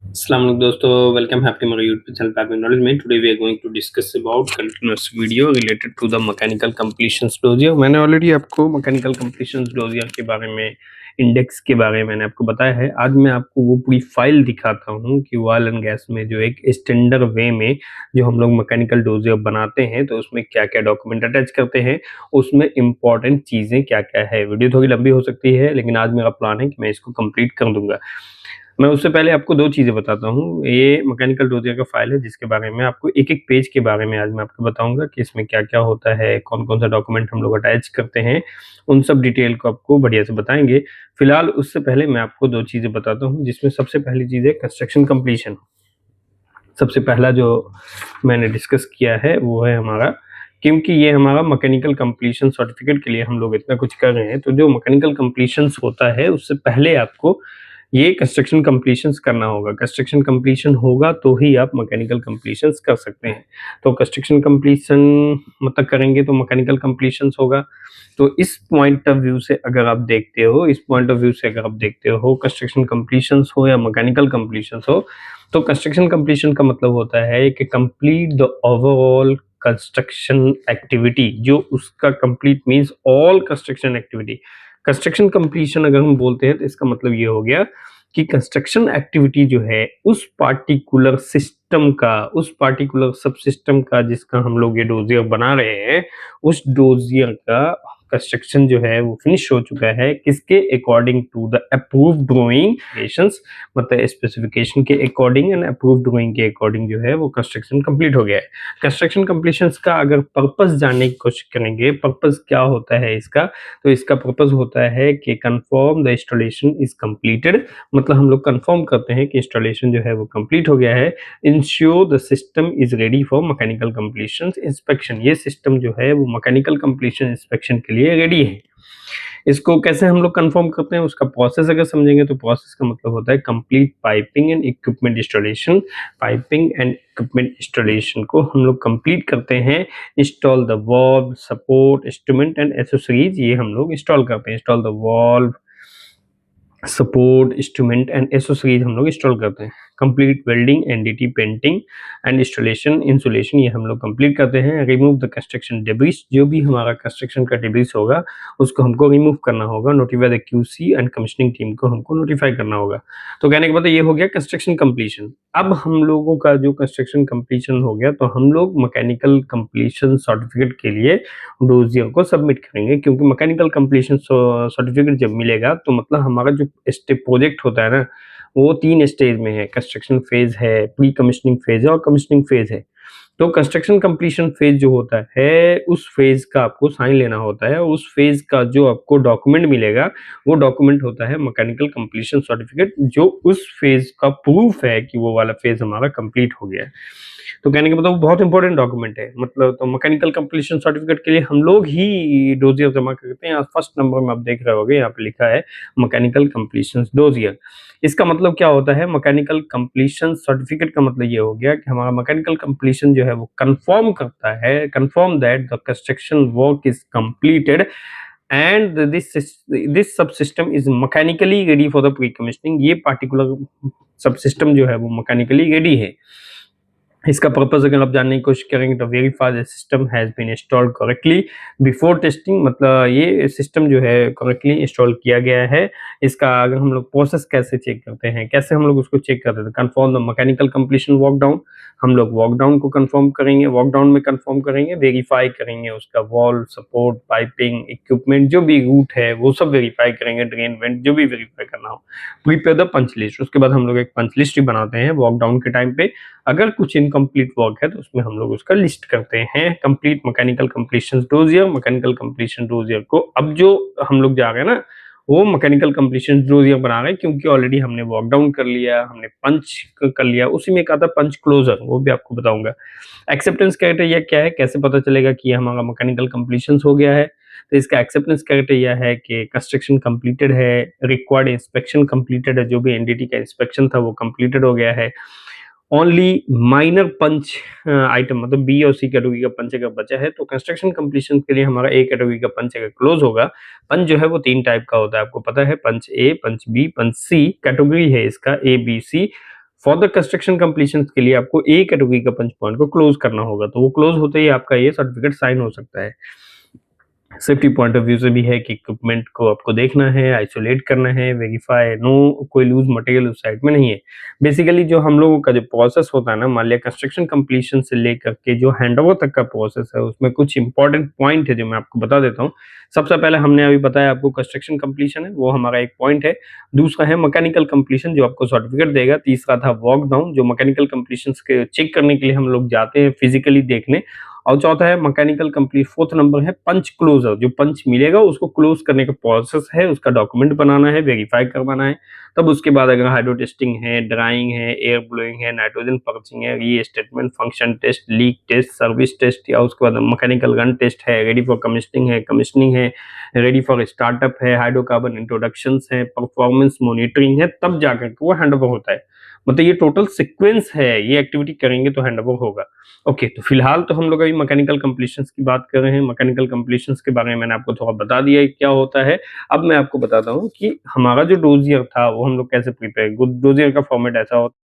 Assalamu alaikum दोस्तों, welcome है आपके मेरे यूट्यूब चैनल पे आपके नॉलेज में। Today we are going to discuss about continuous video related to the mechanical completions dossier. मैंने ऑलरेडी आपको मैकेनिकल कंप्लीशंस डोजियर के बारे में, इंडेक्स के बारे में मैंने आपको बताया है। आज मैं आपको वो पूरी फाइल दिखाता हूँ कि ऑयल एंड गैस में जो एक स्टैंडर्ड वे में जो हम लोग मैकेनिकल डोजियर बनाते हैं तो उसमें क्या क्या डॉक्यूमेंट अटैच करते हैं, उसमें इंपॉर्टेंट चीज़ें क्या क्या है। वीडियो थोड़ी लंबी हो सकती है लेकिन आज मेरा प्लान है कि मैं इसको कंप्लीट कर दूंगा। मैं उससे पहले आपको 2 चीज़ें बताता हूँ। ये मैकेनिकल डोजियर का फ़ाइल है जिसके बारे में आपको एक-एक पेज के बारे में आज मैं आपको बताऊँगा कि इसमें क्या-क्या होता है, कौन-कौन सा डॉक्यूमेंट हम लोग अटैच करते हैं, उन सब डिटेल को आपको बढ़िया से बताएँगे। फिलहाल उससे पहले मैं आपको 2 चीज़ें बताता हूँ जिसमें सबसे पहली चीज़ है कंस्ट्रक्शन कंप्लीशन। सबसे पहला जो मैंने डिस्कस किया है वो है हमारा, क्योंकि ये हमारा मैकेनिकल कंप्लीशन सर्टिफिकेट के लिए हम लोग इतना कुछ कर रहे हैं, तो जो मैकेनिकल कंप्लीशंस होता है उससे पहले आपको ये कंस्ट्रक्शन कंप्लीशंस करना होगा। कंस्ट्रक्शन कंप्लीशन होगा तो ही आप मैकेनिकल कंप्लीशंस कर सकते हैं। तो कंस्ट्रक्शन कंप्लीशन मतलब करेंगे तो मैकेनिकल कंप्लीशंस होगा। तो इस पॉइंट ऑफ व्यू से अगर आप देखते हो, कंस्ट्रक्शन कंप्लीशंस हो या मैकेनिकल कंप्लीशंस हो, तो कंस्ट्रक्शन कंप्लीशन का मतलब होता है कि complete the overall construction activity. जो उसका complete means all construction activity. Construction completion अगर हम बोलते हैं तो इसका मतलब ये हो गया कि कंस्ट्रक्शन एक्टिविटी जो है उस पार्टिकुलर सिस्टम का, उस पार्टिकुलर सब सिस्टम का जिसका हम लोग ये डोजियर बना रहे हैं, उस डोजियर का कंस्ट्रक्शन जो है वो फिनिश हो चुका है। किसके according to the approved drawing मतलब स्पेसिफिकेशन के अकॉर्डिंग एंड अप्रूव्ड ड्राइंग के अकॉर्डिंग जो है वो कंस्ट्रक्शन कंप्लीट हो गया है। कंस्ट्रक्शन कंप्लीशंस का अगर पर्पस जानने की कोशिश करेंगे, पर्पस क्या होता है इसका, तो इसका पर्पस होता है कि confirm the installation is completed. मतलब हम लोग कंफर्म करते हैं कि इंस्टॉलेशन जो है वो कंप्लीट हो गया है। Ensure the system is ready for mechanical completion inspection. ये सिस्टम जो है वो मैकेनिकल कंप्लीशन इंस्पेक्शन के लिए रेडी है। इसको कैसे हम लोग कंफर्म करते हैं, उसका प्रोसेस अगर समझेंगे तो प्रोसेस का मतलब होता है complete piping and equipment installation. Piping and equipment installation को हम लोग कंप्लीट करते हैं। Install the valve, support, instrument and accessories, ये हम लोग इंस्टॉल करते हैं। Install the valve, support, instrument and accessories हम लोग इंस्टॉल करते हैं। Complete welding, NDT, painting and installation, insulation, ये हम लोग कंप्लीट करते हैं। रिमूव द कंस्ट्रक्शन डेब्रिस, जो भी हमारा कंस्ट्रक्शन का डेब्रिस होगा उसको हमको रिमूव करना होगा। Notify the QC and commissioning team को हमको नोटिफाई करना होगा। तो कहने के बाद ये हो गया कंस्ट्रक्शन कंप्लीशन। अब हम लोगों का जो कंस्ट्रक्शन कंप्लीशन हो गया तो हम लोग मैकेनिकल कंप्लीशन सर्टिफिकेट के लिए डोजियर को सबमिट करेंगे, क्योंकि मैकेनिकल कंप्लीशन सर्टिफिकेट जब मिलेगा तो मतलब हमारा जो स्टेप प्रोजेक्ट होता है ना, वो 3 स्टेज में है। कंस्ट्रक्शन फेज है, प्री कमिश्निंग फेज है और कमिश्निंग फेज है। तो कंस्ट्रक्शन कंप्लीशन फेज जो होता है उस फेज का आपको साइन लेना होता है। उस फेज का जो आपको डॉक्यूमेंट मिलेगा वो डॉक्यूमेंट होता है मैकेनिकल कंप्लीशन सर्टिफिकेट, जो उस फेज का प्रूफ है कि वो वाला फेज हमारा कंप्लीट हो गया है। तो कहने का मतलब बहुत इंपॉर्टेंट डॉक्यूमेंट है। मतलब तो मैकेनिकल कंप्लीशन सर्टिफिकेट के लिए हम लोग ही डोजियर जमा करते हैं। फर्स्ट नंबर में आप देख रहे होगे यहाँ पे लिखा है मैकेनिकल कंप्लीशन डोजियर। इसका मतलब क्या होता है, मैकेनिकल कंप्लीशन सर्टिफिकेट का मतलब ये हो गया कि हमारा मैकेनिकल कंप्लीशन जो है वो कंफर्म करता है, confirm that the construction work is completed and this subsystem is mechanically ready for the pre commissioning. ये पार्टिकुलर सब सिस्टम जो है वो मैकेनिकली रेडी है। इसका पर्पस अगर आप जानने की कोशिश करेंगे तो verify the system has been installed correctly before testing. मतलब ये सिस्टम जो है करेक्टली इंस्टॉल किया गया है। इसका अगर हम लोग प्रोसेस कैसे चेक करते हैं, कैसे हम लोग उसको चेक करते हैं, confirm the mechanical completion walk down. हम लोग वॉक डाउन को कंफर्म करेंगे, वॉक डाउन में कंफर्म करेंगे, वेरीफाई करेंगे उसका वॉल, सपोर्ट, पाइपिंग, इक्विपमेंट, जो भी रूट है वो सब वेरीफाई करेंगे, ड्रेन वेंट जो भी वेरीफाई करना हो। प्रिपेयर द पंच लिस्ट, उसके बाद हम लोग एक पंच लिस्ट बनाते हैं वॉक डाउन के टाइम पे। अगर कुछ इनकम्प्लीट वर्क है तो उसमें हम लोग उसका लिस्ट करते हैं। Complete mechanical completion dossier, mechanical completion dossier को अब जो हम लोग जा रहे हैं ना वो मैकेनिकल कंप्लीशन डोजियर बना रहे हैं, क्योंकि ऑलरेडी हमने वॉक डाउन कर लिया, हमने पंच कर लिया। उसी में एक आता पंच क्लोजर, वो भी आपको बताऊंगा। एक्सेप्टेंस क्राइटेरिया क्या है, कैसे पता चलेगा कि हमारा मैकेनिकल कंप्लीशन हो गया है, तो इसका एक्सेप्टेंस क्राइटेरिया है कि कंस्ट्रक्शन कंप्लीटेड है, रिक्वायर्ड इंस्पेक्शन कंप्लीटेड है, जो भी एनडीटी का इंस्पेक्शन था वो कंप्लीटेड हो गया है, ओनली माइनर पंच आइटम मतलब बी और सी कैटेगरी का पंच अगर बचा है तो कंस्ट्रक्शन कंप्लीशन के लिए हमारा ए कैटेगरी का पंच अगर क्लोज होगा। पंच जो है वो 3 टाइप का होता है, आपको पता है, पंच ए, पंच बी, पंच सी। कैटेगरी है इसका A B C. For the construction completion के लिए आपको ए कैटेगरी का पंच पॉइंट को क्लोज करना होगा, तो वो क्लोज होते ही आपका ये सर्टिफिकेट साइन हो सकता है। सेफ्टी पॉइंट ऑफ व्यू से भी है कि इक्विपमेंट को आपको देखना है, आइसोलेट करना है, वेरीफाई, नो कोई लूज मटेरियल उस साइड में नहीं है। बेसिकली जो हम लोगों का जो प्रोसेस होता है ना, मान लिया कंस्ट्रक्शन कंप्लीशन से लेकर के जो हैंडओवर तक का प्रोसेस है, उसमें कुछ इंपॉर्टेंट पॉइंट है जो मैं आपको बता देता हूँ। सबसे पहले हमने अभी बताया आपको कंस्ट्रक्शन कंप्लीशन है, वो हमारा एक पॉइंट है। दूसरा है मैकेनिकल कंप्लीशन जो आपको सर्टिफिकेट देगा। तीसरा था वॉक डाउन जो मैकेनिकल कंप्लीशन के चेक करने के लिए हम लोग जाते हैं फिजिकली देखने। और चौथा है मैकेनिकल कंप्लीट। फोर्थ नंबर है पंच क्लोजर, जो पंच मिलेगा उसको क्लोज करने का प्रोसेस है, उसका डॉक्यूमेंट बनाना है, वेरीफाई करवाना है। तब उसके बाद अगर हाइड्रो टेस्टिंग है, ड्राइंग है, एयर ब्लोइंग है, नाइट्रोजन पर्चिंग है, reinstatement, function test, leak test, service test, या उसके बाद मैकेनिकल गन टेस्ट है, रेडी फॉर कमीशनिंग है, रेडी फॉर स्टार्टअप है, हाइड्रोकार्बन इंट्रोडक्शन है, परफॉर्मेंस मॉनिटरिंग है, तब जाकर के वो हैंडओवर होता है। मतलब ये टोटल सीक्वेंस है, ये एक्टिविटी करेंगे तो हैंडओवर होगा। ओके, तो फिलहाल तो हम लोग अभी मैकेनिकल कंप्लीशंस की बात कर रहे हैं। मैकेनिकल कंप्लीशंस के बारे में मैंने आपको थोड़ा बता दिया है क्या होता है। अब मैं आपको बताता हूँ कि हमारा जो डोजियर था वो हम लोग कैसे प्रिपेयर, डोजियर का फॉर्मेट ऐसा होता है।